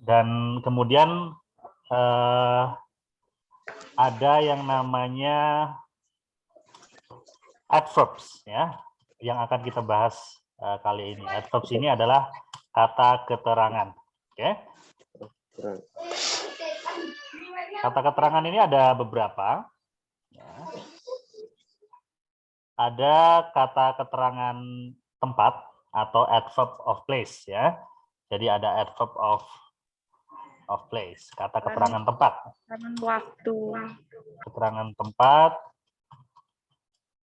Dan kemudian ada yang namanya adverbs ya, yang akan kita bahas kali ini. Adverbs ini adalah kata keterangan. Oke. Kata keterangan ini ada beberapa. Ya. Ada kata keterangan tempat atau adverb of place ya. Jadi ada adverb of place, kata keterangan tempat. Waktu. Keterangan tempat.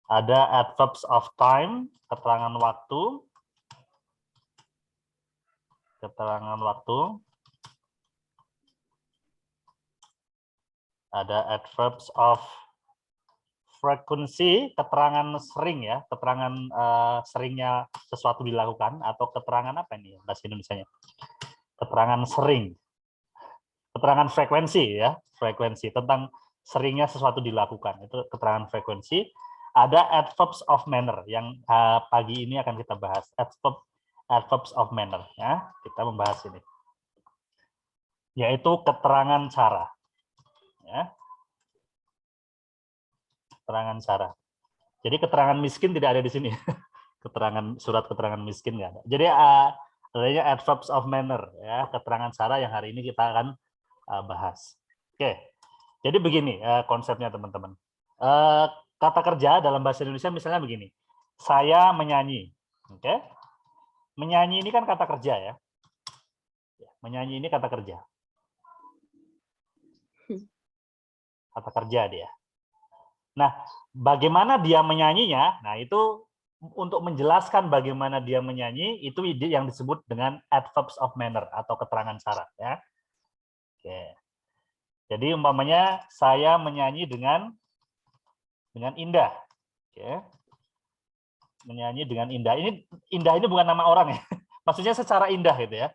Ada adverbs of time, keterangan waktu. Keterangan waktu. Ada adverbs of frequency, keterangan sering ya, keterangan seringnya sesuatu dilakukan, atau keterangan apa ini bahasa Indonesianya? Keterangan sering. Keterangan frekuensi ya, frekuensi tentang seringnya sesuatu dilakukan, itu keterangan frekuensi. Ada adverbs of manner yang pagi ini akan kita bahas, adverbs of manner ya, kita membahas ini. Yaitu keterangan cara. Ya. Keterangan cara. Jadi keterangan miskin tidak ada di sini. Surat keterangan miskin nggak ada. Jadi adanya adverbs of manner ya, keterangan cara yang hari ini kita akan bahas. Oke. Jadi begini konsepnya teman-teman. Kata kerja dalam bahasa Indonesia misalnya begini. Saya menyanyi. Oke. Menyanyi ini kan kata kerja ya. Menyanyi ini kata kerja. Kata kerja dia. Nah, bagaimana dia menyanyinya? Nah, itu untuk menjelaskan bagaimana dia menyanyi, itu yang disebut dengan adverbs of manner atau keterangan cara. Ya. Oke. Jadi umpamanya saya menyanyi dengan indah. Oke. Menyanyi dengan indah. Indah ini bukan nama orang ya. Maksudnya secara indah gitu ya.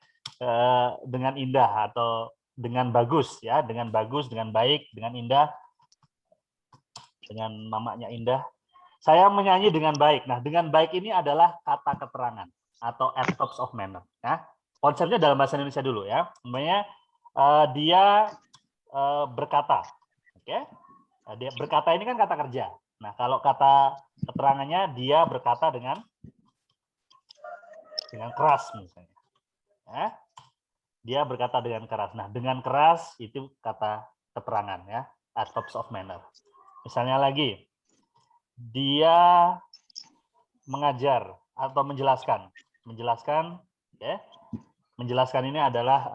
Dengan indah atau dengan bagus ya, dengan bagus, dengan baik, dengan indah. Dengan mamanya indah. Saya menyanyi dengan baik. Nah, dengan baik ini adalah kata keterangan atau adverbs of manner. Ya. Konsepnya dalam bahasa Indonesia dulu ya. Namanya dia berkata. Oke. Dia berkata ini kan kata kerja. Nah, kalau kata keterangannya dia berkata dengan keras misalnya. Ya. Dia berkata dengan keras. Nah, dengan keras itu kata keterangan ya, adverbs of manner. Misalnya lagi, dia mengajar atau menjelaskan. Ya. Menjelaskan ini adalah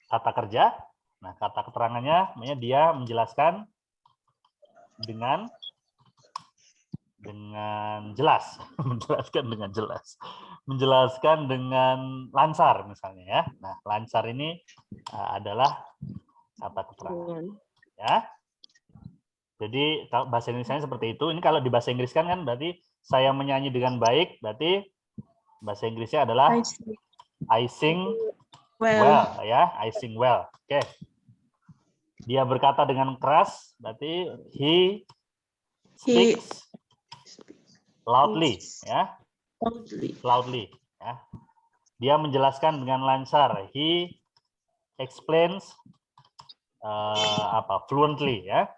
kata kerja. Nah, kata keterangannya, dia menjelaskan dengan jelas, menjelaskan dengan lancar misalnya ya. Nah, lancar ini adalah kata keterangan. Ya. Jadi kalau bahasa Indonesia seperti itu. Ini kalau di bahasa Inggris kan berarti saya menyanyi dengan baik, berarti bahasa Inggrisnya adalah I sing well ya, I sing well. Oke. Dia berkata dengan keras, berarti he speaks loudly ya. Loudly ya. Dia menjelaskan dengan lancar, he explains fluently ya.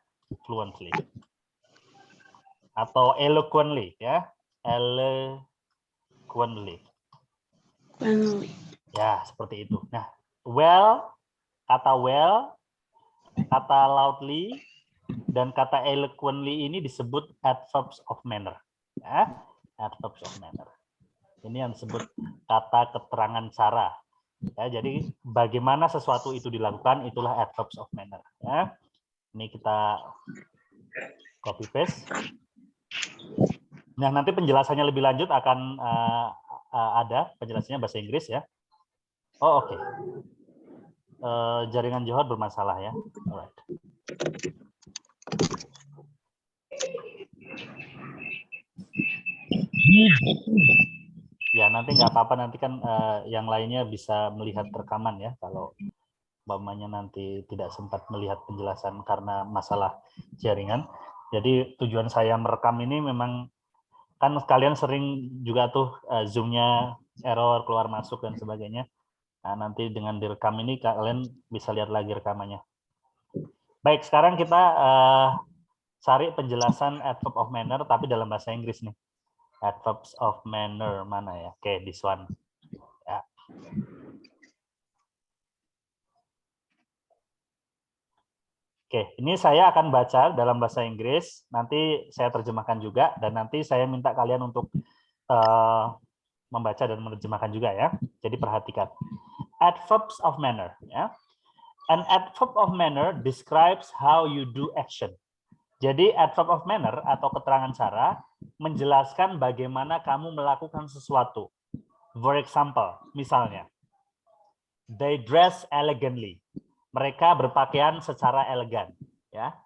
Fluently atau eloquently ya, eloquently ya, seperti itu. Nah, kata loudly dan kata eloquently ini disebut adverbs of manner ya, adverbs of manner. Ini yang disebut kata keterangan cara ya. Jadi bagaimana sesuatu itu dilakukan, itulah adverbs of manner ya. Ini kita copy paste. Nah, nanti penjelasannya lebih lanjut akan ada penjelasannya bahasa Inggris ya. Oh, oke. Jaringan Johor bermasalah ya. Alright. Ya, nanti nggak apa-apa, nanti kan yang lainnya bisa melihat rekaman ya, kalau umpamanya nanti tidak sempat melihat penjelasan karena masalah jaringan. Jadi tujuan saya merekam ini memang kan kalian sering juga tuh Zoom-nya error, keluar masuk dan sebagainya. Nah, nanti dengan direkam ini kalian bisa lihat lagi rekamannya. Baik, sekarang kita cari penjelasan adverb of manner tapi dalam bahasa Inggris nih. Adverbs of manner mana ya? Oke, this one. Ya. Oke, ini saya akan baca dalam bahasa Inggris, nanti saya terjemahkan juga, dan nanti saya minta kalian untuk membaca dan menerjemahkan juga ya. Jadi perhatikan. Adverbs of manner. Ya. An adverb of manner describes how you do action. Jadi adverb of manner atau keterangan cara menjelaskan bagaimana kamu melakukan sesuatu. For example, misalnya, they dress elegantly. Mereka berpakaian secara elegan. Ya.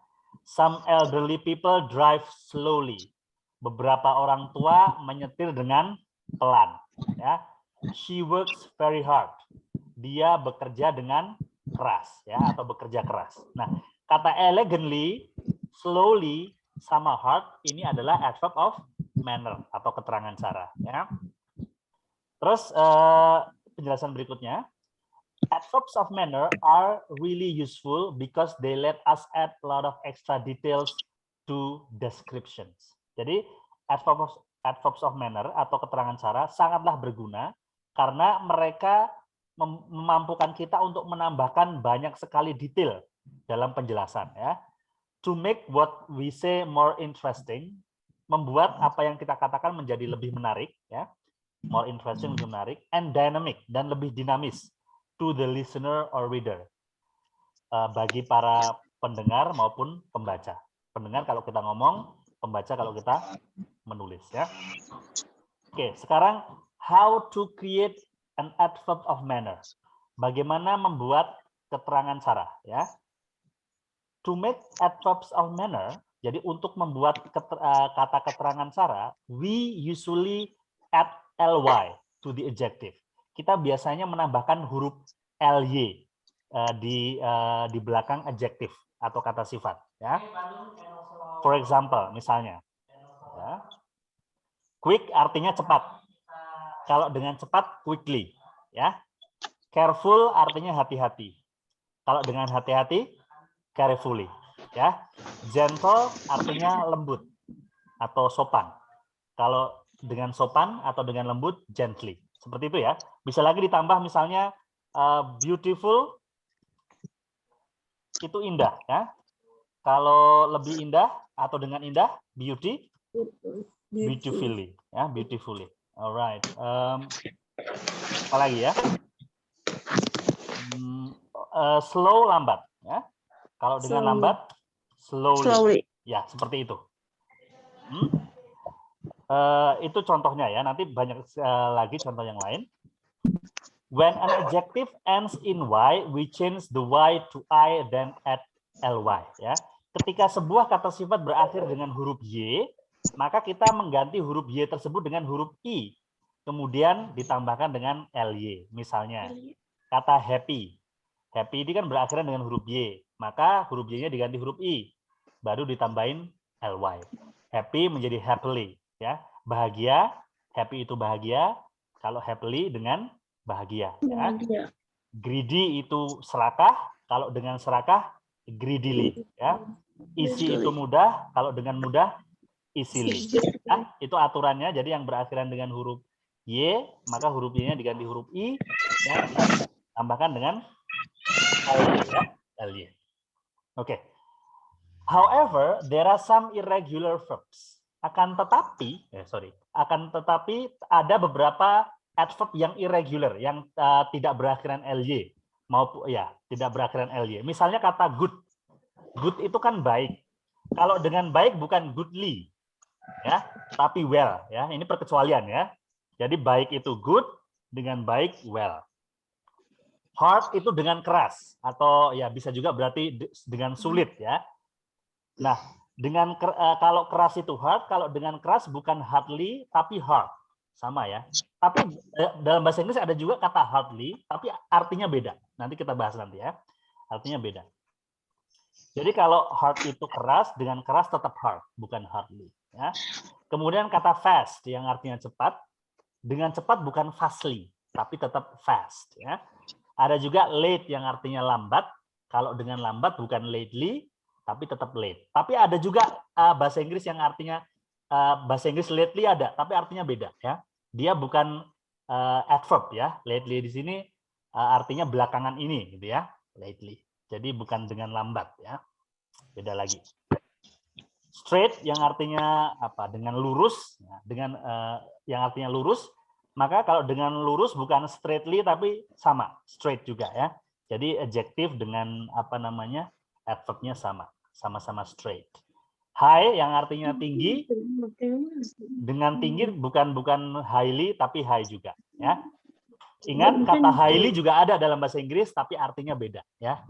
Some elderly people drive slowly. Beberapa orang tua menyetir dengan pelan. Ya. She works very hard. Dia bekerja dengan keras, ya, atau bekerja keras. Nah, kata elegantly, slowly, sama hard ini adalah adverb of manner atau keterangan cara. Ya. Terus penjelasan berikutnya. Adverbs of manner are really useful because they let us add a lot of extra details to descriptions. Jadi adverbs of manner atau keterangan cara sangatlah berguna karena mereka memampukan kita untuk menambahkan banyak sekali detail dalam penjelasan ya. To make what we say more interesting, membuat apa yang kita katakan menjadi lebih menarik ya. More interesting, lebih menarik, and dynamic, dan lebih dinamis to the listener or reader, bagi para pendengar maupun pembaca. Pendengar kalau kita ngomong, pembaca kalau kita menulis ya. Oke, sekarang how to create an adverb of manner. Bagaimana membuat keterangan cara ya. To make adverbs of manner, jadi untuk membuat kata keterangan cara, we usually add ly to the adjective. Kita biasanya menambahkan huruf ly di belakang adjektif atau kata sifat. Ya. For example, misalnya, ya, quick artinya cepat. Kalau dengan cepat, quickly. Ya. Careful artinya hati-hati. Kalau dengan hati-hati, carefully. Ya. Gentle artinya lembut atau sopan. Kalau dengan sopan atau dengan lembut, gently. Seperti itu ya. Bisa lagi ditambah misalnya beautiful itu indah ya. Kalau lebih indah atau dengan indah, beautifully ya, beautifully. Alright. Apa lagi ya? Slow lambat ya. Kalau dengan lambat, slowly. Ya, seperti itu. Itu contohnya ya. Nanti banyak lagi contoh yang lain. When an adjective ends in y, we change the y to I, then add ly. Ya. Ketika sebuah kata sifat berakhir dengan huruf y, maka kita mengganti huruf y tersebut dengan huruf i, kemudian ditambahkan dengan ly. Misalnya, kata happy. Happy ini kan berakhiran dengan huruf y, maka huruf y-nya diganti huruf i, baru ditambahin ly. Happy menjadi happily. Ya. Bahagia, happy itu bahagia. Kalau happily dengan bahagia. Ya. Greedy itu serakah, kalau dengan serakah greedily. Ya. Easy itu mudah, kalau dengan mudah easily. Ya. Itu aturannya. Jadi yang berakhiran dengan huruf y, maka huruf y-nya diganti huruf i, ya, tambahkan dengan ly. Ya. Ly. Oke. However, there are some irregular verbs. Akan tetapi ada beberapa adverb yang irregular, yang tidak berakhiran ly, maupun ya tidak berakhiran ly. Misalnya kata good. Good itu kan baik. Kalau dengan baik bukan goodly, ya, tapi well. Ya, ini perkecualian ya. Jadi baik itu good, dengan baik well. Hard itu dengan keras, atau ya bisa juga berarti dengan sulit ya. Nah, dengan kalau keras itu hard, kalau dengan keras bukan hardly tapi hard. Sama ya. Tapi dalam bahasa Inggris ada juga kata hardly, tapi artinya beda. Nanti kita bahas nanti ya. Artinya beda. Jadi kalau hard itu keras, dengan keras tetap hard, bukan hardly. Ya. Kemudian kata fast yang artinya cepat, dengan cepat bukan fastly. tapi tetap fast. Ya. Ada juga late yang artinya lambat. Kalau dengan lambat bukan lately, tapi tetap late. Tapi ada juga bahasa Inggris yang artinya bahasa Inggris lately ada, tapi artinya beda. Ya. Dia bukan adverb ya. Lately di sini artinya belakangan ini, gitu ya. Lately. Jadi bukan dengan lambat ya. Beda lagi. Straight yang artinya apa? Dengan lurus, dengan yang artinya lurus. Maka kalau dengan lurus bukan straightly tapi sama, straight juga ya. Jadi adjektif dengan apa namanya? Adverbnya sama, sama-sama straight. High yang artinya tinggi, dengan tinggi bukan highly tapi high juga ya. Ingat kata highly juga ada dalam bahasa Inggris tapi artinya beda ya.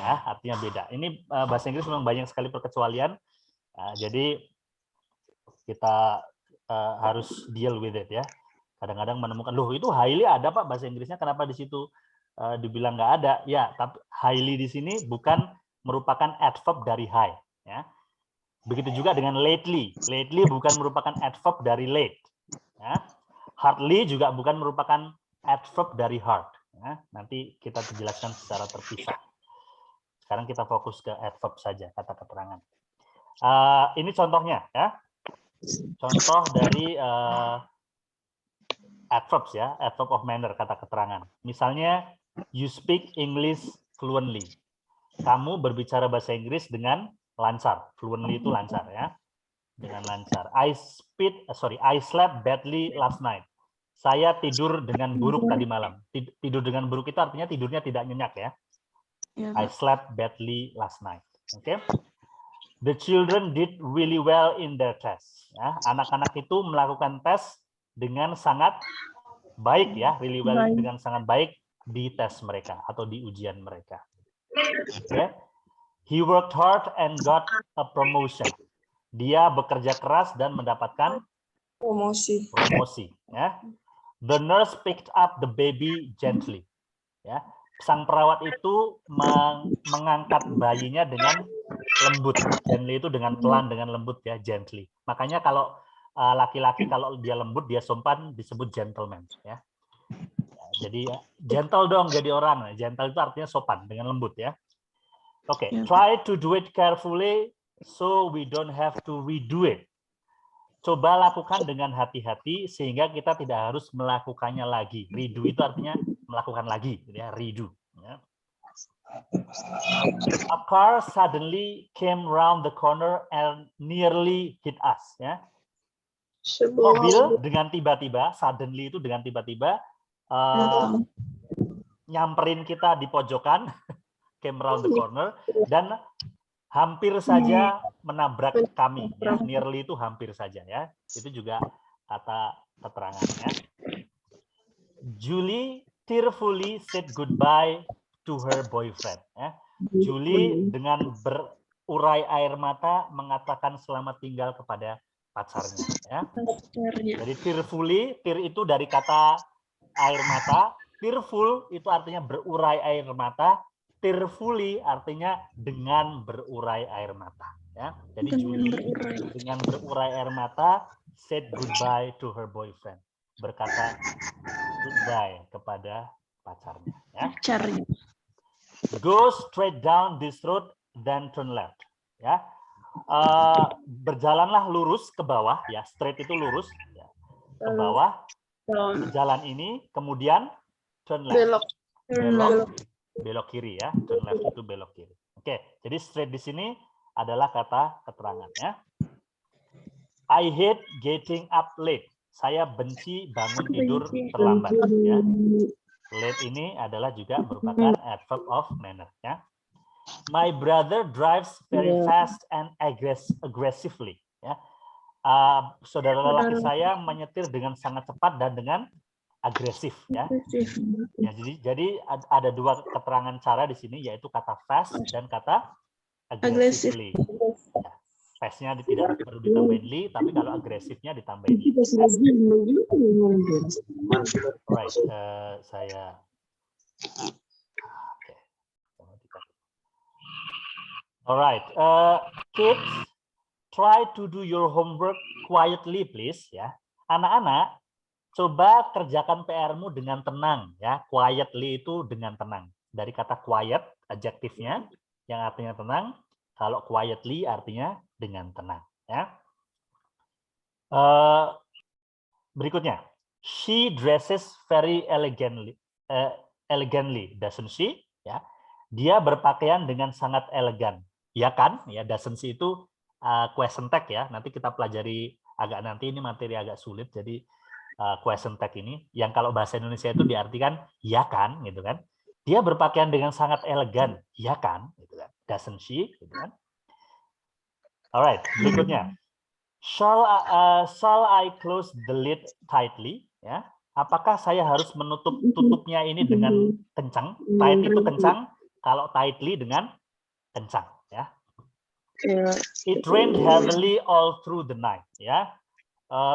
Ya, artinya beda. Ini bahasa Inggris memang banyak sekali perkecualian. Jadi kita harus deal with it ya. Kadang-kadang menemukan, loh itu highly ada Pak bahasa Inggrisnya, kenapa di situ dibilang nggak ada? Ya, tapi highly di sini bukan merupakan adverb dari high. Ya. Begitu juga dengan lately. Lately bukan merupakan adverb dari late. Ya. Hardly juga bukan merupakan adverb dari hard. Ya. Nanti kita jelaskan secara terpisah. Sekarang kita fokus ke adverb saja, kata keterangan. Ini contohnya ya. Contoh dari adverbs ya, adverb of manner, kata keterangan. Misalnya, you speak English fluently. Kamu berbicara bahasa Inggris dengan lancar. Fluently itu lancar ya. Dengan lancar. I slept badly last night. Saya tidur dengan buruk tadi malam. Tidur dengan buruk itu artinya tidurnya tidak nyenyak ya. I slept badly last night. Oke. The children did really well in their test. Ya, anak-anak itu melakukan tes dengan sangat baik ya, really well dengan sangat baik di tes mereka atau di ujian mereka. Okay. He worked hard and got a promotion. Dia bekerja keras dan mendapatkan promosi. Ya. The nurse picked up the baby gently. Ya. Sang perawat itu mengangkat bayinya dengan lembut. Gently itu dengan pelan, dengan lembut ya, gently. Makanya kalau laki-laki kalau dia lembut, dia sopan disebut gentleman ya. Jadi gentle dong jadi orang. Gentle itu artinya sopan, dengan lembut ya. Oke, try to do it carefully so we don't have to redo it. Coba lakukan dengan hati-hati sehingga kita tidak harus melakukannya lagi. Redo itu artinya melakukan lagi, ya, redo. Ya. A car suddenly came round the corner and nearly hit us. Ya. Mobil dengan tiba-tiba, suddenly itu dengan tiba-tiba nyamperin kita di pojokan, came round the corner, dan hampir saja menabrak kami. Ya. Nearly itu hampir saja ya. Itu juga kata keterangannya. Julie tearfully said goodbye to her boyfriend. Ya. Julie dengan berurai air mata mengatakan selamat tinggal kepada pacarnya. Ya. Jadi tearfully, tear itu dari kata air mata. Tearful itu artinya berurai air mata. Tearfully artinya dengan berurai air mata. Ya. Jadi Julie dengan berurai air mata said goodbye to her boyfriend. Berkata goodbye kepada pacarnya. Ya. Go straight down this road, then turn left. Ya. Berjalanlah lurus ke bawah. Ya, straight itu lurus. Ya. Ke bawah. Jalan ini, kemudian turn left. Belok kiri ya. Turn left itu belok kiri. Oke, jadi straight di sini adalah kata keterangan ya. I hate getting up late. Saya benci bangun tidur terlambat ya. Late ini adalah juga merupakan adverb of manner ya. My brother drives very fast and aggressively ya. Saudara lelaki saya menyetir dengan sangat cepat dan dengan agresif ya. Ya, jadi ada dua keterangan cara di sini, yaitu kata fast dan kata aggressively. Ya, fast-nya tidak perlu ditambahin li, tapi kalau agresifnya ditambahin li. Alright, saya. Okay. Alright, kids, try to do your homework quietly, please. Ya, anak-anak, coba kerjakan PR-mu dengan tenang ya. Quietly itu dengan tenang. Dari kata quiet adjektifnya yang artinya tenang, kalau quietly artinya dengan tenang ya. Berikutnya, she dresses very elegantly, doesn't she? Ya, dia berpakaian dengan sangat elegan, ya kan? Ya, doesn't she itu question tag ya. Nanti kita pelajari agak nanti, ini materi agak sulit, jadi question tag ini, yang kalau bahasa Indonesia itu diartikan ya kan, gitu kan? Dia berpakaian dengan sangat elegan, ya kan? Gitu kan? Doesn't she? Gitu kan? Alright, berikutnya. Shall I close the lid tightly? Ya, apakah saya harus menutup tutupnya ini dengan kencang? Tight itu kencang, kalau tightly dengan kencang. Ya. It rained heavily all through the night. Ya,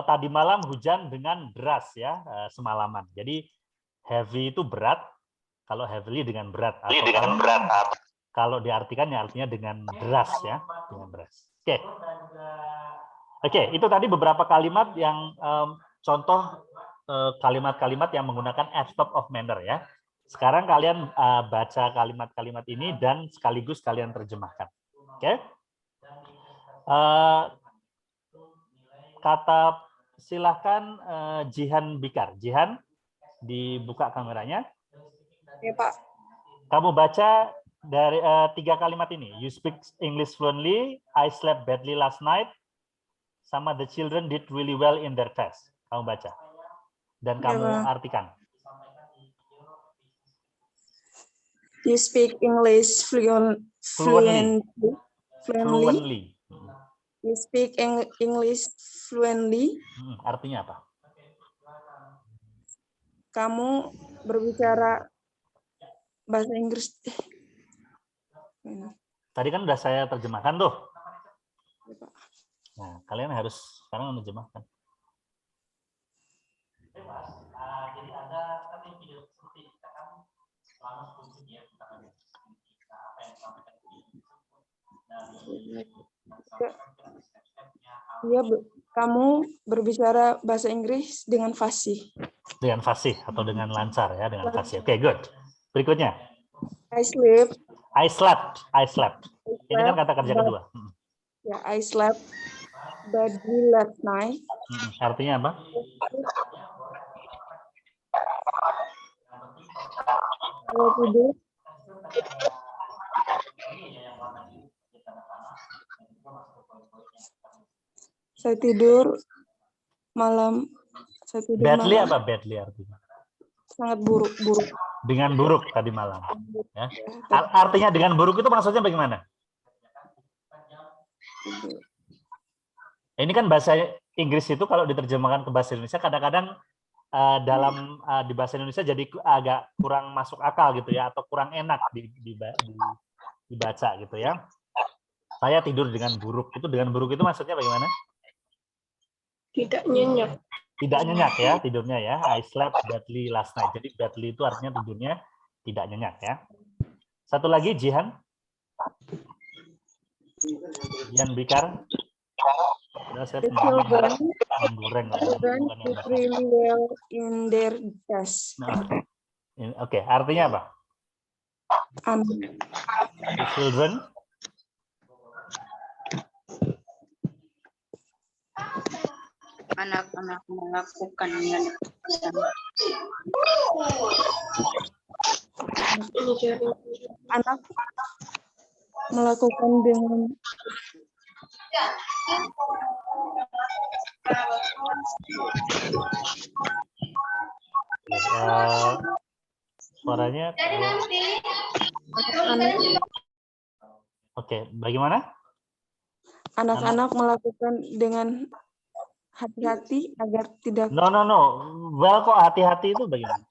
tadi malam hujan dengan deras ya semalaman. Jadi heavy itu berat, kalau heavily dengan berat. Atau kalau diartikan ya artinya dengan deras ya, dengan deras. Oke. Oke, itu tadi beberapa kalimat yang contoh kalimat-kalimat yang menggunakan adverb of manner ya. Sekarang kalian baca kalimat-kalimat ini dan sekaligus kalian terjemahkan. Oke? Kata silahkan Jihan Bikar. Jihan, dibuka kameranya. Ya, Pak. Kamu baca dari 3 kalimat ini. You speak English fluently. I slept badly last night. Sama the children did really well in their test. Kamu baca. Dan kamu artikan. You speak English fluently. You speak English fluently. Artinya apa? Kamu berbicara bahasa Inggris. Tadi kan udah saya terjemahkan tuh. Nah, kalian harus sekarang menerjemahkan. Jadi ada kan video seperti kita kan selama 10 menit kita apa yang disampaikan Iya, kamu berbicara bahasa Inggris dengan fasih. Dengan fasih atau dengan lancar ya, dengan fasih. Oke, good. Berikutnya. I slept. Ini kan kata kerja kedua. Ya, I slept badly last night. Artinya apa? Saya tidur malam. Badly malam. Apa badly artinya? Sangat buruk. Dengan buruk tadi malam. Ya. Artinya dengan buruk itu maksudnya bagaimana? Ini kan bahasa Inggris itu kalau diterjemahkan ke bahasa Indonesia kadang-kadang di bahasa Indonesia jadi agak kurang masuk akal gitu ya, atau kurang enak dibaca gitu ya. Saya tidur dengan buruk. Itu dengan buruk itu maksudnya bagaimana? Tidak nyenyak. Tidak nyenyak ya tidurnya ya. I slept badly last night. Jadi badly itu artinya tidurnya tidak nyenyak ya. Satu lagi Jihan. Jihan Bikar. The children did really well in their test. Oke, artinya apa? The children anak-anak melakukan dengan anak melakukan dengan suaranya Oke, bagaimana? Anak-anak melakukan dengan hati-hati agar tidak. No. Well kok hati-hati itu bagaimana?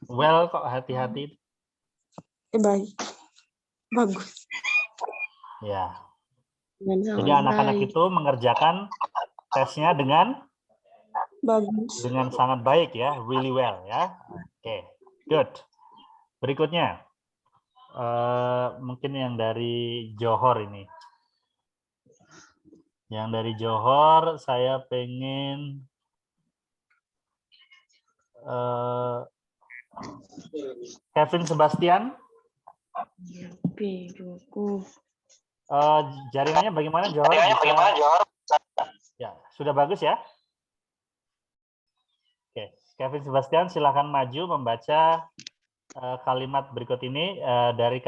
Well kok hati-hati? Baik. Bagus. Ya. Jadi anak-anak itu mengerjakan tesnya dengan bagus. Dengan sangat baik ya, really well ya. Oke, good. Berikutnya, mungkin yang dari Johor ini. Yang dari Johor, saya pengen Kevin Sebastian. Jaringannya bagaimana Johor? Ya, sudah bagus ya? Oke, Kevin Sebastian silakan maju membaca kalimat berikut ini dari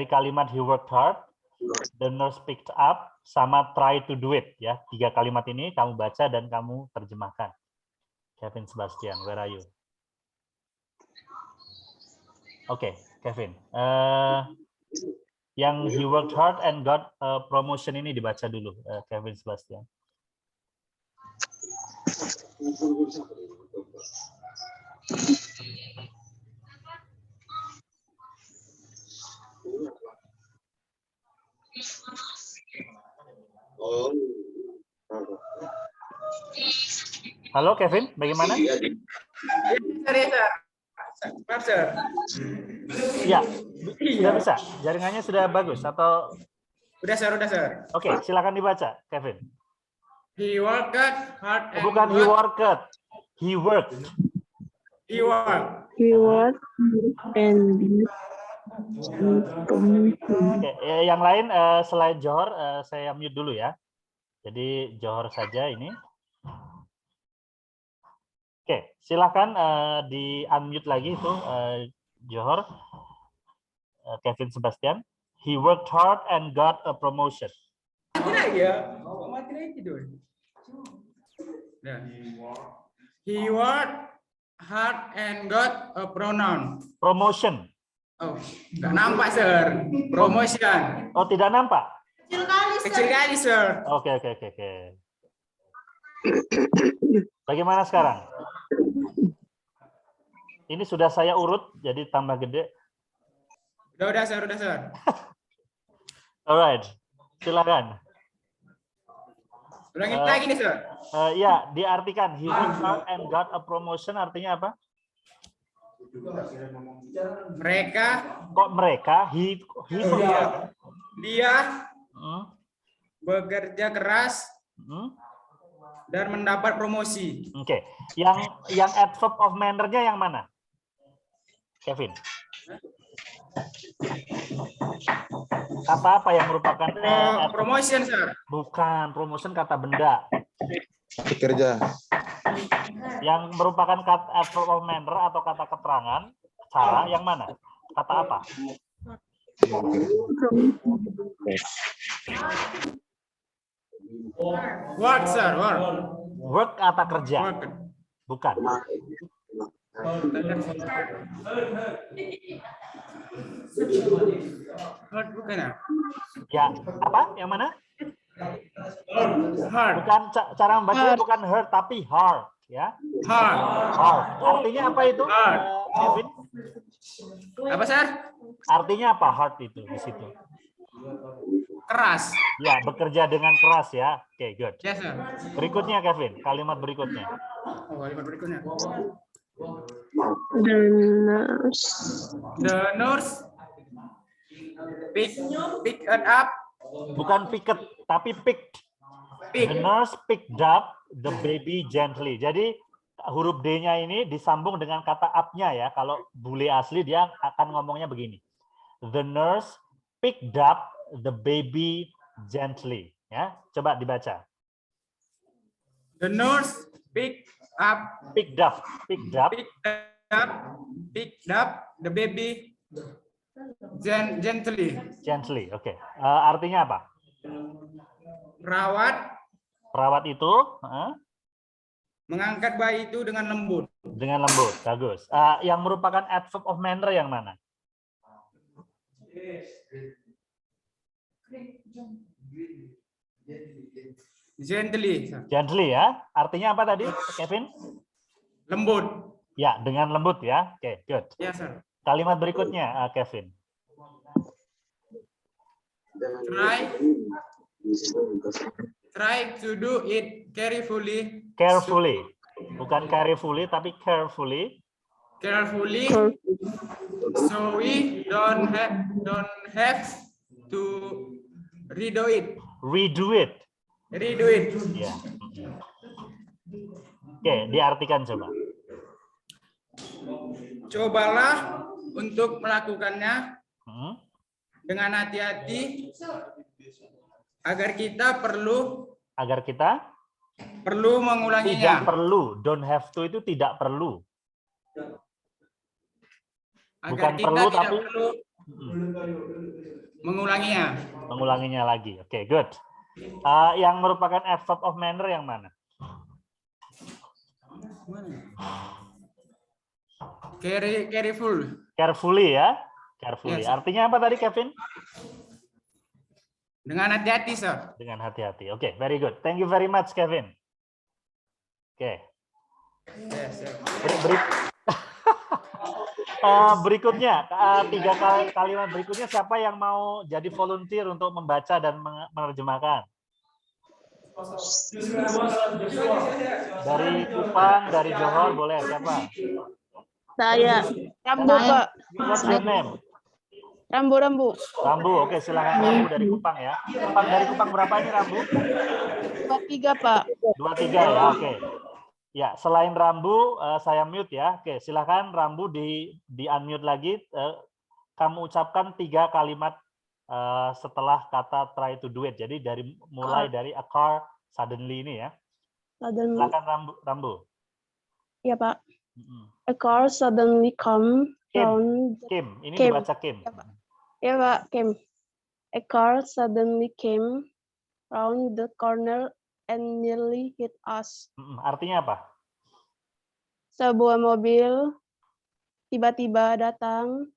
kalimat he worked hard, the nurse picked up, sama try to do it ya. 3 kalimat ini kamu baca dan kamu terjemahkan. Kevin Sebastian, where are you? Oke, Kevin. Yang he worked hard and got a promotion ini dibaca dulu, Kevin Sebastian. Halo Kevin, bagaimana? Ya, sudah bisa. Jaringannya sudah bagus atau? Udah, Sir. Oke, silakan dibaca, Kevin. He worked hard and Bukan he worked. He worked. He worked. He worked and Oke, yang lain selain Johor, saya mute dulu ya. Jadi Johor saja ini. Oke, silakan di unmute lagi itu Johor, Kevin Sebastian. He worked hard and got a promotion. He worked hard and got a pronoun. Promotion. Oh, nggak nampak, Sir. Promotion. Oh, tidak nampak? Kecil kali, Sir. Oke. Bagaimana sekarang? Ini sudah saya urut, jadi tambah gede. Udah, Sir. Alright, silakan. Ulangin lagi nih, Sir. Ya, diartikan he worked hard and got a promotion artinya apa? Mereka. Kok mereka? He Dia bekerja keras dan mendapat promosi. Oke. Yang adverb of manner-nya yang mana? Kevin. Kata apa yang merupakan promotion, Sir? Bukan, promotion kata benda. Bekerja. Yang merupakan kata adverb of manner atau kata keterangan, cara yang mana? Kata apa? Work, Sir. Work kata kerja. Work. Bukan. Hard bukan ya? Ya, apa? Yang mana? Hard. Bukan cara membacanya bukan hard tapi hard, ya. Hard. Hard. Artinya apa itu? Hard. Kevin? Apa, Sir? Artinya apa hard itu di situ? Keras. Ya, bekerja dengan keras ya. Oke, good. Yes, Sir. Berikutnya Kevin, kalimat berikutnya. Oh, kalimat berikutnya. the The nurse pick it up. Bukan picket, tapi picked. Pick. The nurse picked up the baby gently. Jadi huruf D-nya ini disambung dengan kata up-nya ya. Kalau bule asli dia akan ngomongnya begini. The nurse picked up the baby gently. Ya, coba dibaca. The nurse picked up the baby gently. Gently, oke. Artinya apa? Perawat itu mengangkat bayi itu dengan lembut. Dengan lembut, bagus. Yang merupakan adverb of manner yang mana? Gently. Gently ya. Artinya apa tadi, Kevin? Lembut. Ya, dengan lembut ya. Oke, good. Ya, Sir. Kalimat berikutnya, Kevin. Try to do it carefully. Carefully. Bukan carefully, tapi carefully. Carefully. So we don't have to redo it. Redo it. redo it. Ya. Oke, diartikan coba. Cobalah untuk melakukannya Hmm. dengan hati-hati agar kita perlu Agar kita mengulanginya. tidak perlu. Don't have to itu tidak perlu. Agar Bukan kita perlu, tidak tapi- perlu mengulanginya. Mengulanginya lagi. Oke, good. Yang merupakan adverb of manner yang mana? Careful. Carefully ya. Carefully. Yes. Artinya apa tadi, Kevin? Dengan hati-hati, sir. Dengan hati-hati. Oke, very good. Thank you very much, Kevin. Oke. Yes, sir. Berikutnya, 3 kalimat berikutnya siapa yang mau jadi volunteer untuk membaca dan menerjemahkan? Dari Kupang, dari Johor, boleh siapa? Saya. Rambu, Pak. What's your name? Rambu. Rambu, oke silakan Rambu dari Kupang ya. Dari Kupang berapa ini Rambu? 23, Pak. 23 ya, oke. Ya, selain Rambu, saya mute ya. Oke, silakan Rambu di unmute lagi. Kamu ucapkan 3 kalimat setelah kata try to do it. Jadi mulai dari a car suddenly ini ya. Suddenly. Silakan Rambu. Ya, Pak. A car suddenly come round. Kim, ini Kim. dibaca Kim. Ya, Pak. Came. A car suddenly came round the corner and nearly hit us. Artinya apa? Sebuah mobil tiba-tiba datang.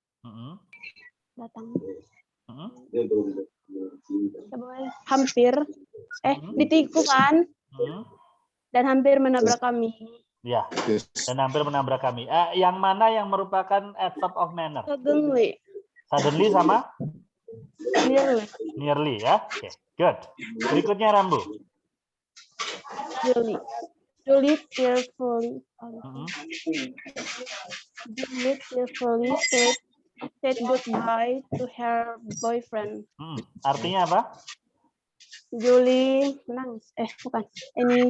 Hampir ditikungan dan hampir menabrak kami. Ya, dan hampir menabrak kami. Yang mana yang merupakan adverb of manner? Suddenly. Suddenly sama? Nearly. Nearly ya. Oke, good. Berikutnya Rambu. Julie tearfully said goodbye to her boyfriend. Artinya apa? Julie menangis. Bukan. Ini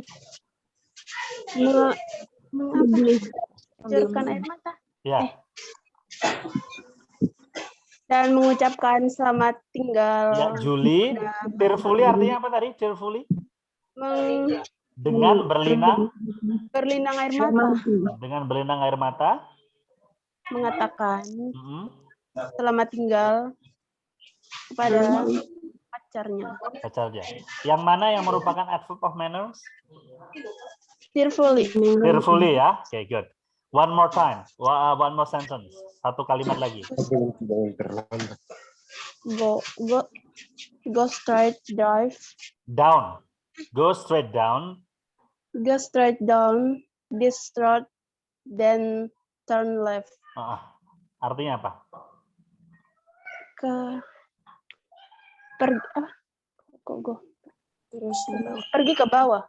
mencurahkan air mata. Ya. Dan mengucapkan selamat tinggal. Ya, Julie. Tearfully artinya apa tadi? Tearfully? Dengan berlinang air mata. Dengan berlinang air mata. Mengatakan selamat tinggal kepada pacarnya. Yang mana yang merupakan adverb of manners? Tearfully. Tearfully ya. Oke, good. One more time. One more sentence. 1 kalimat lagi. Go straight drive. Down. Go straight down. Go straight down this road, then turn left. Artinya apa? Pergi ke bawah.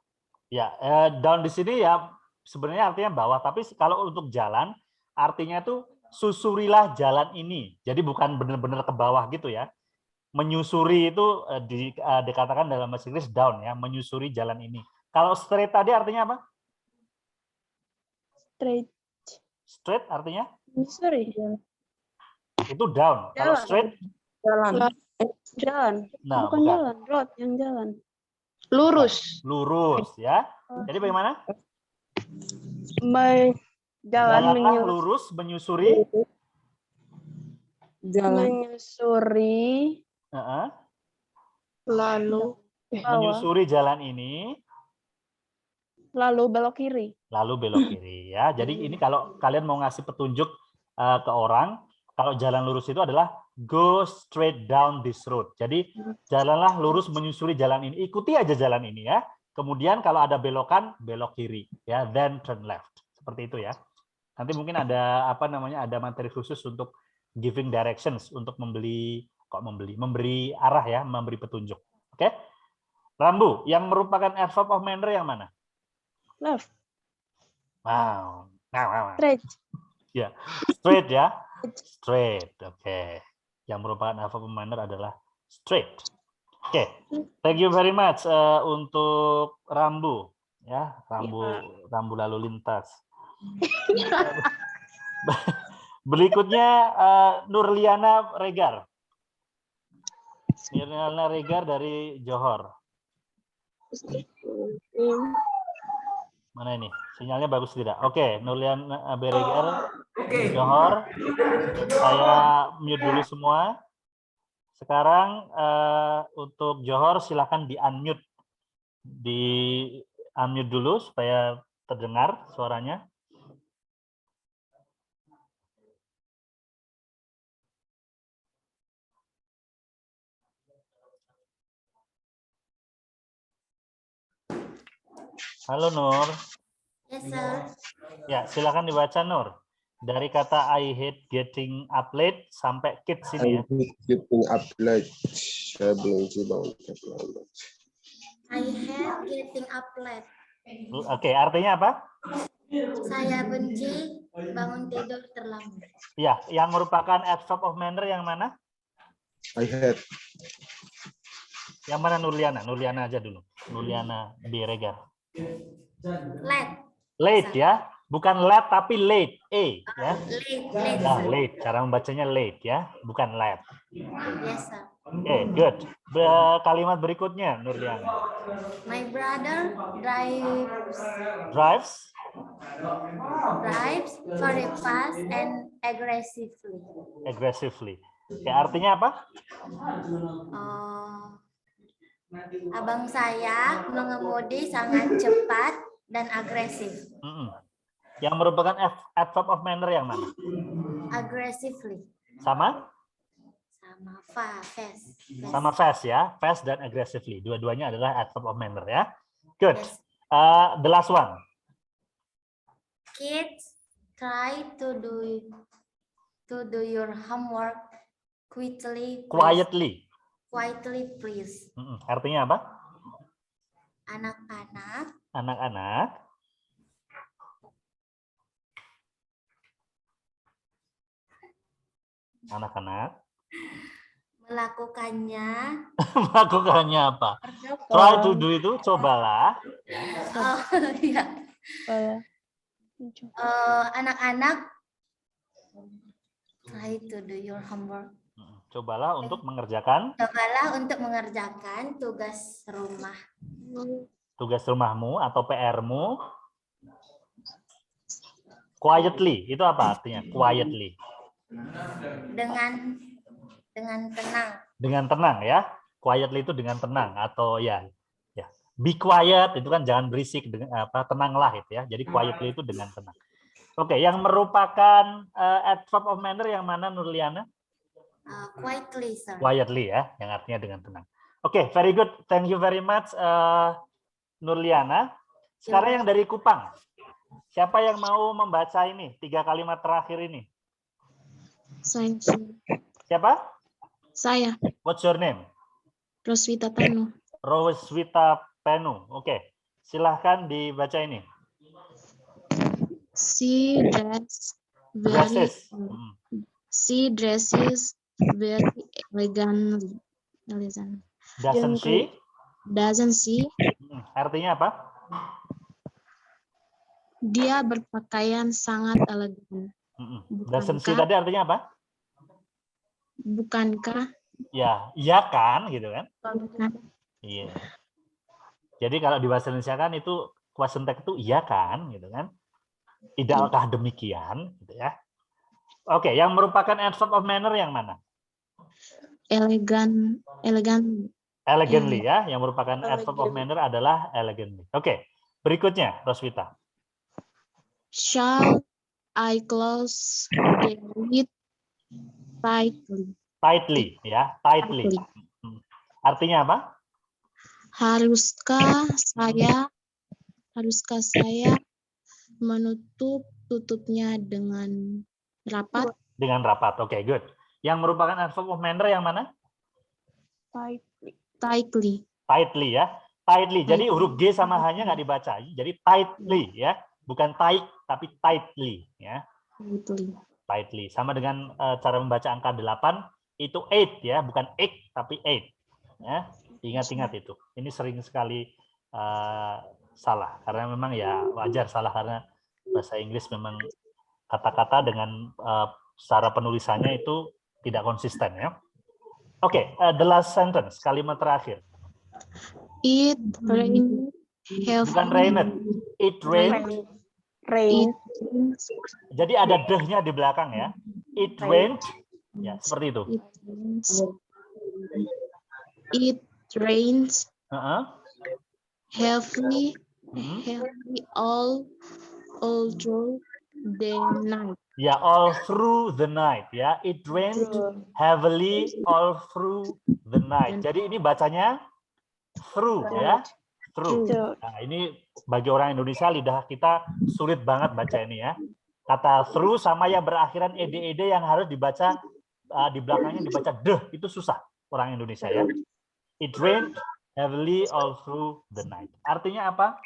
Ya, down di sini ya sebenarnya artinya bawah, tapi kalau untuk jalan artinya itu susurilah jalan ini. Jadi bukan benar-benar ke bawah gitu ya. Menyusuri itu dikatakan dalam bahasa Inggris down ya, menyusuri jalan ini. Kalau straight tadi artinya apa? Straight artinya? Menyusuri. Itu down. Kalau straight? Jalan. Nah, bukan jalan, road yang jalan. Lurus ya. Jadi bagaimana? Jalanlah lurus menyusuri. Menyusuri. Lalu. Menyusuri jalan ini. Lalu belok kiri. Ya. Jadi ini kalau kalian mau ngasih petunjuk ke orang, kalau jalan lurus itu adalah go straight down this road. Jadi jalanlah lurus menyusuri jalan ini. Ikuti aja jalan ini ya. Kemudian kalau ada belokan, belok kiri ya, then turn left. Seperti itu ya. Nanti mungkin ada ada materi khusus untuk giving directions untuk memberi arah ya, memberi petunjuk. Oke? Rambu, yang merupakan adverb of manner yang mana? Left. Wow. Straight. Ya, straight ya. Straight. Oke. Yang merupakan adverb of manner adalah straight. Oke, thank you very much untuk Rambu, ya, Rambu lalu lintas. Berikutnya Nurliana Regar. Nurliana Regar dari Johor. Mana ini? Sinyalnya bagus tidak? Oke, Nurliana Regar Johor. Saya mute dulu semua. Sekarang untuk Johor silakan di-unmute. Di-unmute dulu supaya terdengar suaranya. Halo Nur. Yes, sir. Ya, silakan dibaca Nur. Dari kata I hate getting up late sampai kids ini ya. Getting up late. Saya benci banget. I hate getting up late. Oke, artinya apa? Saya benci bangun tidur terlambat. Ya, yang merupakan adverb of manner yang mana? I hate. Yang mana Nurliana? Nurliana aja dulu. Nurliana Biregar. Late. Late ya, bukan late tapi late. Ya. Late. Nah, Sir. late. Cara membacanya late ya, bukan late. Yes, sir. Oke, good. Kalimat berikutnya Nurliana. My brother Drives very fast and aggressively. aggressively. Oke, artinya apa? Abang saya mengemudi sangat cepat dan agresif. Yang merupakan adverb of manner yang mana? Aggressively. Sama? Fast. Sama fast ya, fast dan aggressively. Dua-duanya adalah adverb of manner ya. Good. Yes. The last one. Kids, try to do your homework quietly. Quietly. Quietly, please. Artinya apa? Anak-anak. Anak-anak. Anak-anak. Melakukannya. Melakukannya apa? Try to do itu cobalah. Ya. Anak-anak, try to do your homework. Cobalah untuk mengerjakan. Cobalah untuk mengerjakan tugas rumah. Tugas rumahmu atau PR-mu. Quietly, itu apa artinya? Quietly. Dengan tenang. Dengan tenang ya. Quietly itu dengan tenang atau ya. Be quiet itu kan jangan berisik, tenanglah itu ya. Jadi quietly itu dengan tenang. Oke, yang merupakan adverb of manner yang mana Nurliana? Quietly, sir. Quietly ya, yang artinya dengan tenang. Oke, very good. Thank you very much Nurliana. Sekarang yang dari Kupang. Siapa yang mau membaca ini? 3 kalimat terakhir ini. Saya. Siapa? Saya. What's your name? Roswita Tanu. Roswita Penu. Oke. Silahkan dibaca ini. She dresses very elegantly. Doesn't she? Artinya apa? Dia berpakaian sangat elegan. Doesn't she tadi artinya apa? Bukankah? Ya, iya kan, gitu kan? Bukan. Iya. Jadi kalau di bahasa Indonesia kan itu question tag itu iya kan, gitu kan? Tidakkah demikian, gitu ya? Oke, yang merupakan adverb of manner yang mana? Elegantly ya, yang merupakan adverb of manner adalah elegantly. Oke, berikutnya Roswita. Shall I close the lid tightly? Tightly ya, tightly. Artinya apa? Haruskah saya tutupnya dengan rapat? Dengan rapat. Oke, good. Yang merupakan adverb of manner yang mana? Tightly. Tightly ya. Tightly. Jadi huruf G sama H-nya nggak dibaca. Jadi tightly ya. Bukan tight tapi tightly ya. Tightly. Sama dengan cara membaca angka 8 itu 8 ya, bukan 8 tapi 8 ya. Ingat-ingat itu. Ini sering sekali salah karena memang ya wajar salah karena bahasa Inggris memang kata-kata dengan secara penulisannya itu tidak konsisten ya. Oke, the last sentence, kalimat terakhir. It rained Bukan heavily. rained, it rained. Rain. Jadi ada deh-nya di belakang ya. It rained, ya seperti itu. It rains Heeh. heavily, Hmm. heavily all through the night. Ya, all through the night ya. It rained heavily all through the night. Jadi ini bacanya through ya. Through. Nah, ini bagi orang Indonesia lidah kita sulit banget baca ini ya. Kata through sama yang berakhiran ed yang harus dibaca di belakangnya dibaca deh itu susah orang Indonesia ya. It rained heavily all through the night. Artinya apa?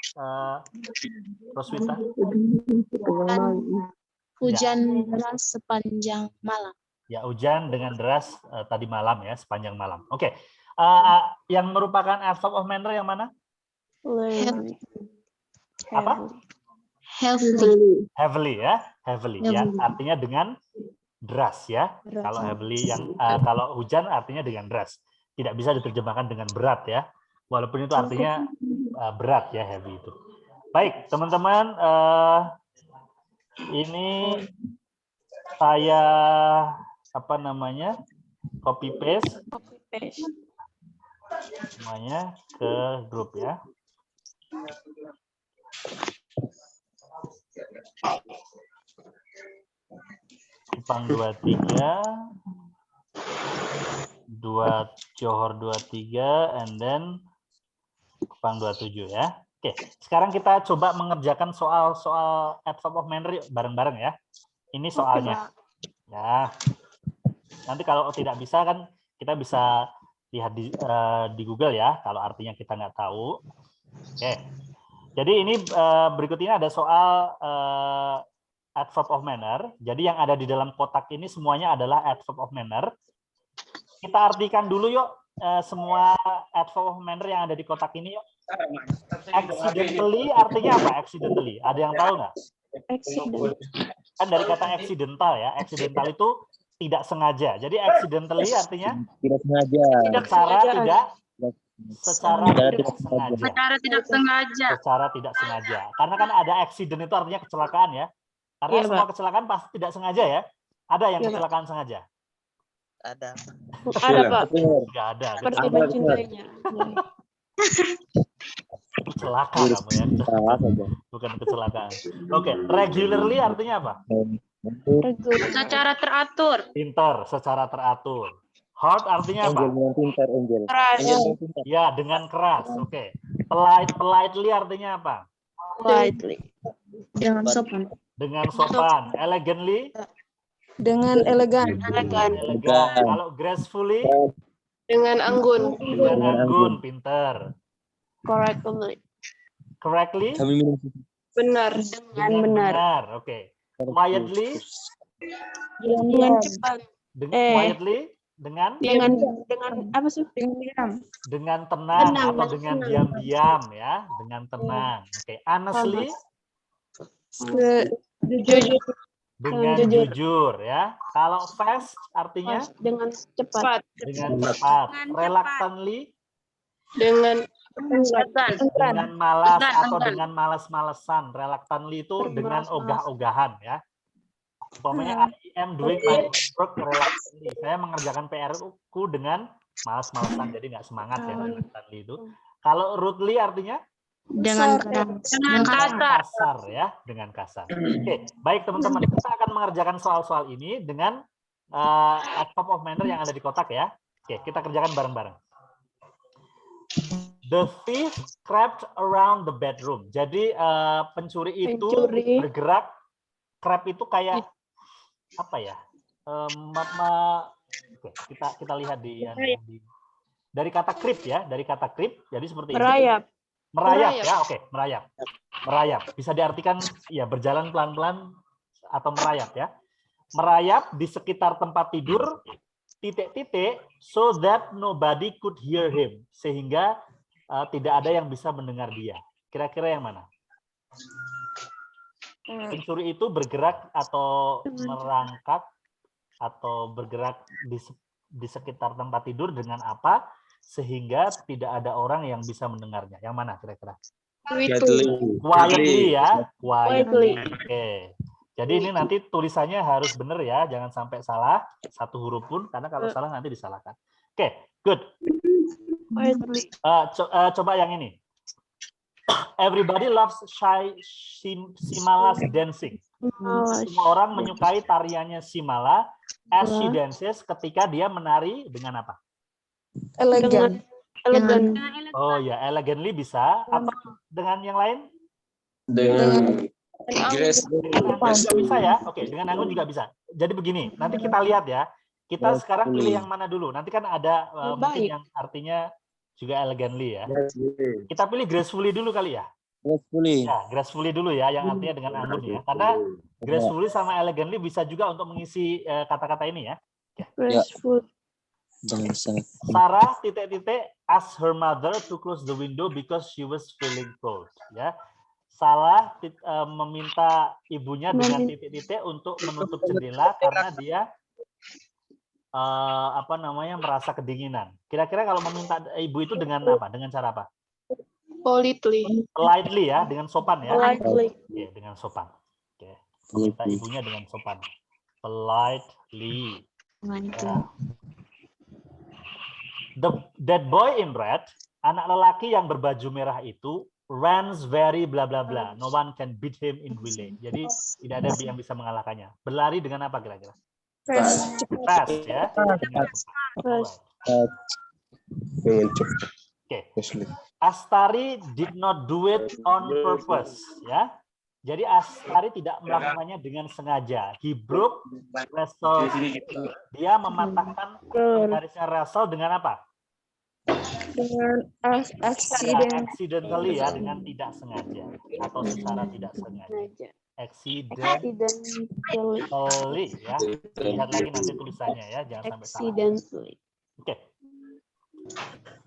Roswita? Hujan deras sepanjang malam. Ya, hujan dengan deras tadi malam ya, sepanjang malam. Oke. Yang merupakan adverb of manner yang mana? Apa? Heavily. Heavily ya, heavily ya. Artinya dengan deras ya. Kalau heavily yang kalau hujan artinya dengan deras. Tidak bisa diterjemahkan dengan berat ya. Walaupun itu artinya berat ya, heavy itu. Baik, teman-teman, ini saya copy paste semuanya ke grup ya. Kupang 23, Johor 23, and then Kupang 27 ya. Oke, sekarang kita coba mengerjakan soal-soal adverb of manner bareng-bareng ya. Ini soalnya. Ya. Nanti kalau tidak bisa kan kita bisa lihat di Google ya, kalau artinya kita nggak tahu. Oke. Jadi ini berikut ini ada soal adverb of manner. Jadi yang ada di dalam kotak ini semuanya adalah adverb of manner. Kita artikan dulu yuk semua adverb of manner yang ada di kotak ini yuk. Accidentally artinya apa? Accidentally. Ada yang tahu nggak? Accident. Kan dari kata accidental ya. Accidental itu tidak sengaja. Jadi accidentally artinya Tidak sengaja. secara tidak sengaja. Secara tidak sengaja. Secara tidak sengaja. Karena kan ada accident itu artinya kecelakaan ya. Karena Iya, semua kecelakaan pasti tidak sengaja ya. Ada yang Iya, Pak. kecelakaan sengaja? Ada. Ada, Pak. Enggak ada. Seperti mencintainya. Kecelakaan kamu ya. Salah saja. Bukan kecelakaan. Oke, regularly artinya apa? Secara teratur. Pintar, secara teratur. Hard artinya apa? Angel dengan pintar, Angel. Keras. Angel dengan pintar. Ya, dengan keras. Oke. Politely artinya apa? Politely. Dengan sopan. Dengan sopan. Elegantly? Dengan elegan. Elegan. Kalau gracefully? Dengan anggun. Dengan anggun, pintar. Correctly. Correctly? Kami minum susu. Benar. Dengan benar. Oke. Quietly? Dengan cepat. Quietly? Dengan Apa sih? Dengan diam. dengan tenang Tenang, atau dengan diam-diam ya, dengan tenang. Oke, honestly? Jujur. Dengan jujur ya. Kalau fast artinya Dengan cepat. dengan cepat. Reluctantly? Dengan Dengan malas atau dengan malas-malesan. Reluctantly itu dengan ogah-ogahan ya. Umpamanya I am doing my work reluctantly. Saya mengerjakan PR-ku dengan malas-malesan, jadi nggak semangat ya reluctantly itu. Kalau rudely artinya? Dengan keras. Dengan Kasar ya, dengan kasar. Oke, baik teman-teman, kita akan mengerjakan soal-soal ini dengan adverb of manner yang ada di kotak ya. Oke, kita kerjakan bareng-bareng. The thief crept around the bedroom. Jadi pencuri itu bergerak. Crept itu kayak apa ya? Oke, kita lihat dari kata creep ya, dari kata creep. Jadi seperti ini. Merayap ya, oke, merayap. Merayap bisa diartikan ya berjalan pelan-pelan atau merayap ya. Merayap di sekitar tempat tidur titik-titik so that nobody could hear him, sehingga tidak ada yang bisa mendengar dia. Kira-kira yang mana? Pencuri itu bergerak atau merangkak atau bergerak di sekitar tempat tidur dengan apa sehingga tidak ada orang yang bisa mendengarnya. Yang mana kira-kira? Quietly ya, quietly. Oke. Jadi ini nanti tulisannya harus benar ya, jangan sampai salah satu huruf pun, karena kalau salah nanti disalahkan. Oke, good. Coba yang ini. Everybody loves Simala's dancing. Semua orang menyukai tariannya Simala as she dances ketika dia menari dengan apa? Elegan. Oh ya, elegantly bisa. Atau dengan yang lain? Dengan Grace. Juga bisa ya. Oke, dengan anggun juga bisa. Jadi begini, nanti kita lihat ya. Kita sekarang pilih yang mana dulu. Nanti kan ada mungkin yang artinya juga elegantly ya. Kita pilih gracefully dulu kali ya. Gracefully. Ya, gracefully dulu ya, yang artinya dengan anggun ya. Karena gracefully sama elegantly bisa juga untuk mengisi kata-kata ini ya. Graceful. Sarah asked her mother to close the window because she was feeling cold. Ya, Sarah meminta ibunya dengan untuk menutup jendela karena dia merasa kedinginan. Kira-kira kalau meminta ibu itu dengan apa? Dengan cara apa? Politely ya, dengan sopan ya. Politely. Oke, dengan sopan. Oke. Meminta ibunya dengan sopan. Politely. Ya. That boy in red, anak lelaki yang berbaju merah itu runs very bla bla bla. No one can beat him in relay. Jadi tidak ada yang bisa mengalahkannya. Berlari dengan apa kira-kira? Fast ya. Oke. Astari did not do it on purpose ya. Jadi Astari tidak melakukannya dengan sengaja. He broke Russell. Dia mematahkan garisnya Russell dengan apa? Dengan accidentally ya, dengan tidak sengaja atau secara tidak sengaja. Accidentally ya. Lihat lagi nanti tulisannya ya, jangan sampai salah. Oke.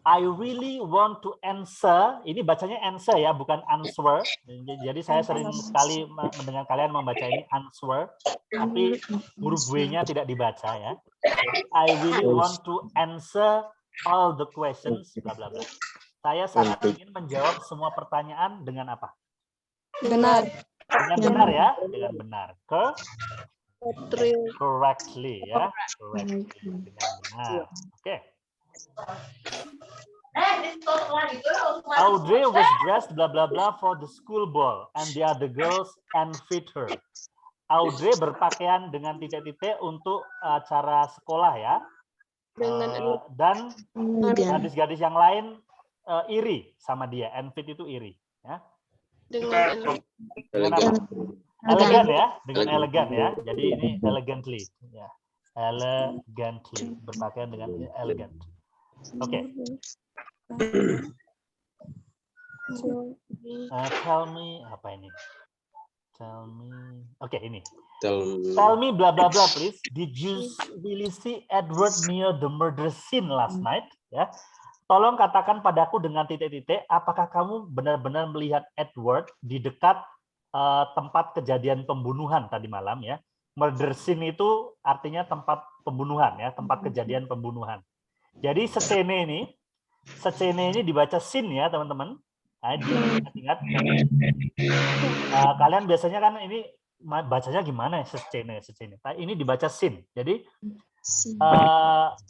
I really want to answer. Ini bacanya answer ya, bukan answer. Jadi saya sering sekali mendengar kalian membaca ini answer, tapi huruf W-nya tidak dibaca ya. I really want to answer all the questions. Bla bla bla. Saya sangat ingin menjawab semua pertanyaan dengan apa? Benar. Dengan benar ya, dengan benar. Correctly ya, correctly dengan benar. Oke. Audrey was dressed blah blah blah for the school ball and the other girls envied her. Audrey berpakaian dengan titik-titik untuk acara sekolah ya. Dan gadis-gadis yang lain iri sama dia. Envied itu iri ya. Dengan apa? Elegan ya, dengan elegan ya. Jadi ini elegantly ya. Elegantly, berpakaian dengan elegant. Oke. Tell me apa ini? Tell me. Oke, ini. Tell me blah blah blah please. Did you really see Edward near the murder scene last night? Ya. Tolong katakan padaku dengan titik-titik, apakah kamu benar-benar melihat Edward di dekat tempat kejadian pembunuhan tadi malam ya? Murder scene itu artinya tempat pembunuhan ya, tempat kejadian pembunuhan. Jadi scene ini dibaca scene ya teman-teman. Nah, ingat. Kalian biasanya kan ini bacanya gimana ya scene. Nah, ini dibaca scene. Jadi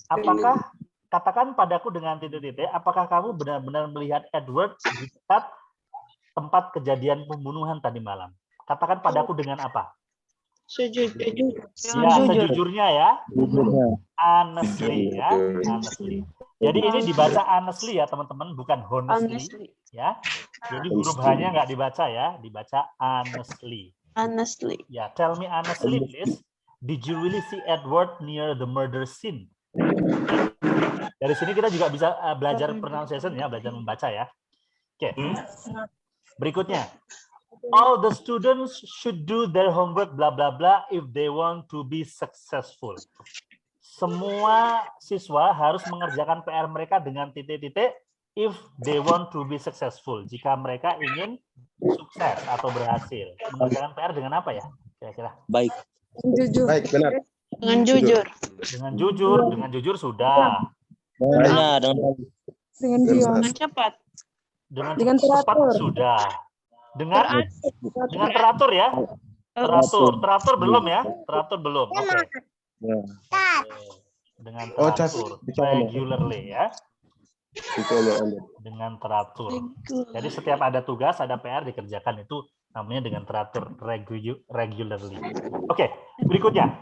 apakah katakan padaku dengan titik-titik, apakah kamu benar-benar melihat Edward di dekat tempat kejadian pembunuhan tadi malam? Katakan padaku dengan apa? Sejujurnya ya. Honestly ya, honestly. Jadi ini dibaca honestly ya teman-teman, bukan honestly ya. Jadi huruf H-nya nggak dibaca ya, dibaca honestly. Honestly. Ya, tell me honestly please. Did you really see Edward near the murder scene? Dari sini kita juga bisa belajar pronunciation ya, belajar membaca ya. Oke. Berikutnya. All the students should do their homework blah blah blah if they want to be successful. semua siswa harus mengerjakan PR mereka dengan titik-titik if they want to be successful. Jika mereka ingin sukses atau berhasil. Mengerjakan PR dengan apa ya? Kira-kira. Baik. Jujur. Baik, benar. Dengan jujur. Dengan jujur sudah. Benar, dengan Dengan Benar. diam. Dengan cepat. Dengan cepat teratur. sudah. Dengan teratur ya. Teratur belum ya? Teratur belum. Oke. Ya. Dengan Oh, Cas. teratur, Bicara. regularly ya. Anda. Dengan teratur. Jadi setiap ada tugas, ada PR dikerjakan itu namanya dengan teratur, regularly. Oke, berikutnya.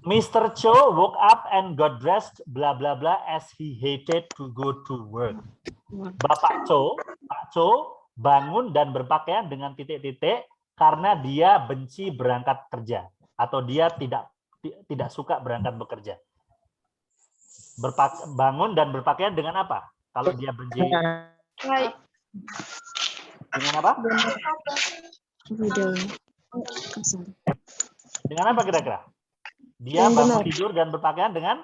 Mr. Cho woke up and got dressed bla bla bla as he hated to go to work. Pak Cho bangun dan berpakaian dengan titik-titik karena dia benci berangkat kerja atau dia tidak suka berangkat bekerja. Bangun dan berpakaian dengan apa? Kalau dia benci dengan apa? Dengan apa kira-kira? Dia bangun tidur dan berpakaian dengan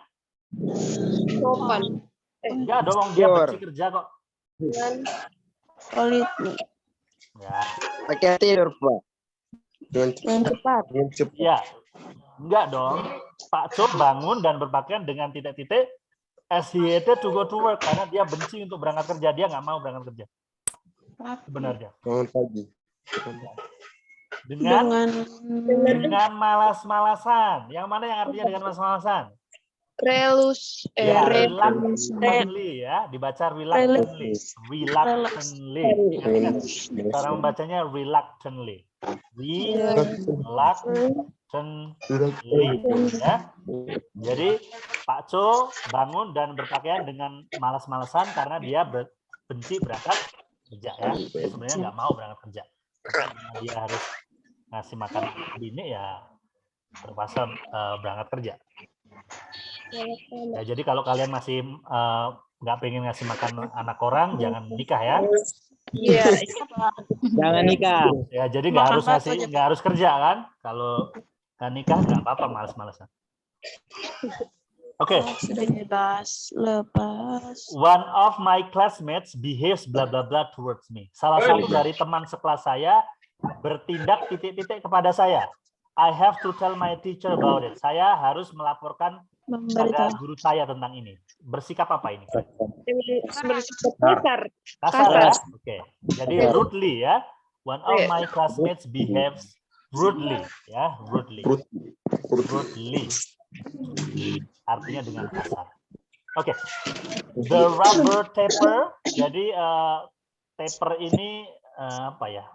Sopan. enggak dong, dia benci kerja kok. Politik. Ya, Pakai tidur, Pak. Dengan cepat. ya. Enggak dong. Pak Cho bangun dan berpakaian dengan titik-titik as he hated to go to work karena dia benci untuk berangkat kerja, dia nggak mau berangkat kerja. Sebenarnya. bangun pagi. Dengan malas-malasan. Yang mana yang artinya dengan malas-malasan? Ya, reluctantly ya, dibaca reluctantly. Reluctantly. Ingat, cara membacanya reluctantly. Reluctantly ya. Jadi Pak Cho bangun dan berpakaian dengan malas-malasan karena dia benci berangkat kerja ya. Dia sebenarnya nggak mau berangkat kerja. Karena dia harus ngasih makan bini ya terpaksa berangkat kerja. Ya, jadi kalau kalian masih nggak pengen ngasih makan anak orang, jangan nikah ya. Iya. Jangan nikah. Ya, jadi nggak harus kerja kan? Kalau nggak nikah nggak apa-apa, malas-malasan. Oke. Lepas. One of my classmates behaves bla bla bla towards me. Salah satu dari teman sekelas saya bertindak titik-titik kepada saya. I have to tell my teacher about it. Saya harus melaporkan pada guru saya tentang ini. Bersikap apa ini? Kasar ya? Oke. Jadi rudely ya. One of my classmates behaves rudely ya, rudely. Artinya dengan kasar. Oke. The rubber taper. Jadi taper ini apa ya?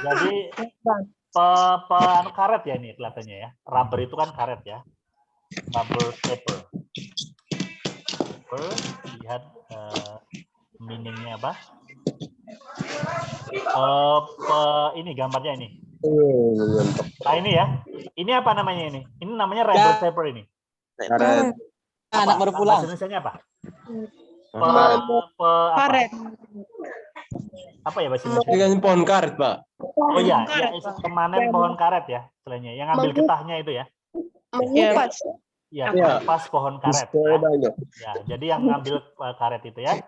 Jadi karet ya ini kelihatannya ya. Rubber itu kan karet ya. Rubber taper. Lihat meaningnya apa? Ini gambarnya ini. Nah ini ya. Ini apa namanya ini? Ini namanya rubber taper ini. Anak baru pulang. Bahasa Indonesianya apa? Karet. Apa ya bahasa Indonesia? Dengan pohon karet, Pak. Oh iya, ya, pemanen pohon karet ya, istilahnya. Yang ngambil getahnya itu ya. Mengupas. Ya, pas pohon karet. Ya, jadi yang ngambil karet itu ya.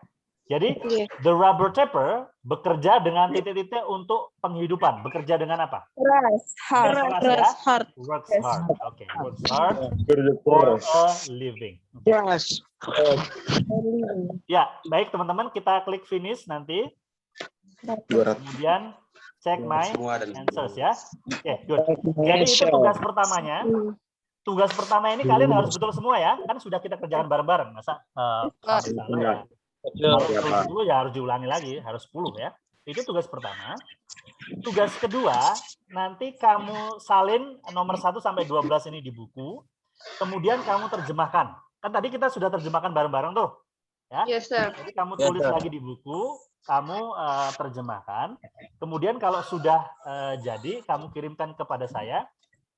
Jadi the rubber taper bekerja dengan titik-titik untuk penghidupan. Bekerja dengan apa? Hard. Works hard. Oke, works hard for a living. Ya, baik teman-teman, kita klik finish nanti. Kemudian check my answers ya. Oke, good. Jadi itu tugas pertamanya. Tugas pertama ini kalian harus betul semua ya. Kan sudah kita kerjakan bareng-bareng. Masa ya. Kalau 10 ya harus diulangi lagi, harus 10 ya. Itu tugas pertama. Tugas kedua, nanti kamu salin nomor 1 sampai 12 ini di buku. Kemudian kamu terjemahkan. Kan tadi kita sudah terjemahkan bareng-bareng tuh. Ya. Yes, sir. Jadi kamu tulis lagi di buku, kamu terjemahkan. Kemudian kalau sudah jadi, kamu kirimkan kepada saya.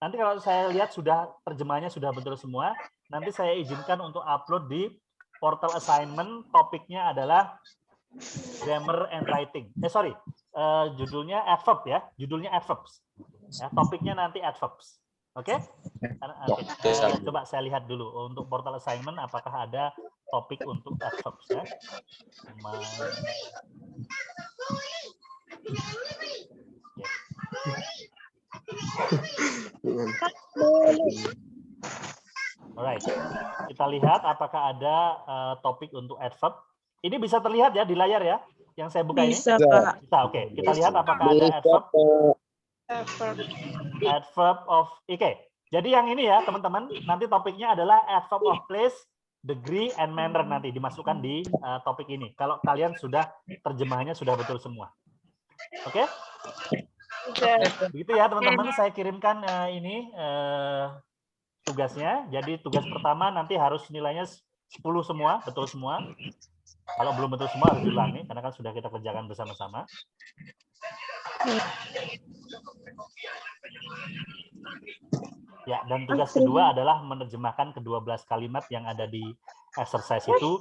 Nanti kalau saya lihat sudah terjemahnya sudah betul semua, nanti saya izinkan untuk upload di portal assignment. Topiknya adalah grammar and writing. Judulnya adverb ya. Judulnya adverbs. Ya, topiknya nanti adverbs. Oke? Oke. Coba saya lihat dulu untuk portal assignment apakah ada topik untuk adverbs ya. Alright. Kita lihat apakah ada topik untuk adverb. Ini bisa terlihat ya di layar ya, yang saya buka ini. Bisa, Kak. Bisa, oke. Kita lihat apakah ada adverb. Adverb of, oke. Jadi yang ini ya teman-teman, nanti topiknya adalah adverb of place, degree, and manner nanti dimasukkan di topik ini. Kalau kalian sudah terjemahannya sudah betul semua. Oke? Begitu ya teman-teman, saya kirimkan ini tugasnya. Jadi tugas pertama nanti harus nilainya 10 semua, betul semua. Kalau belum betul semua harus diulangi, karena kan sudah kita kerjakan bersama-sama. Ya, dan tugas kedua adalah menerjemahkan ke-12 kalimat yang ada di exercise itu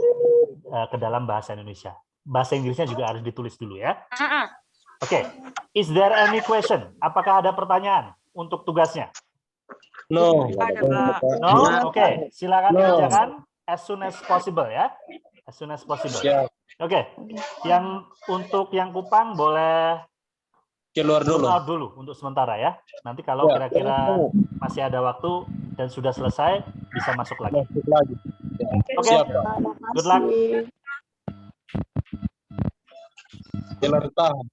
ke dalam bahasa Indonesia. Bahasa Inggrisnya juga harus ditulis dulu ya. Oke, is there any question? Apakah ada pertanyaan untuk tugasnya? No. No? Oke, silakan kerjakan as soon as possible ya. As soon as possible. Siap. Oke, yang untuk yang Kupang boleh Keluar dulu. out dulu untuk sementara ya. Nanti kalau kira-kira masih ada waktu dan sudah selesai bisa masuk lagi. Oke, Siap. good luck. Keluar tahan.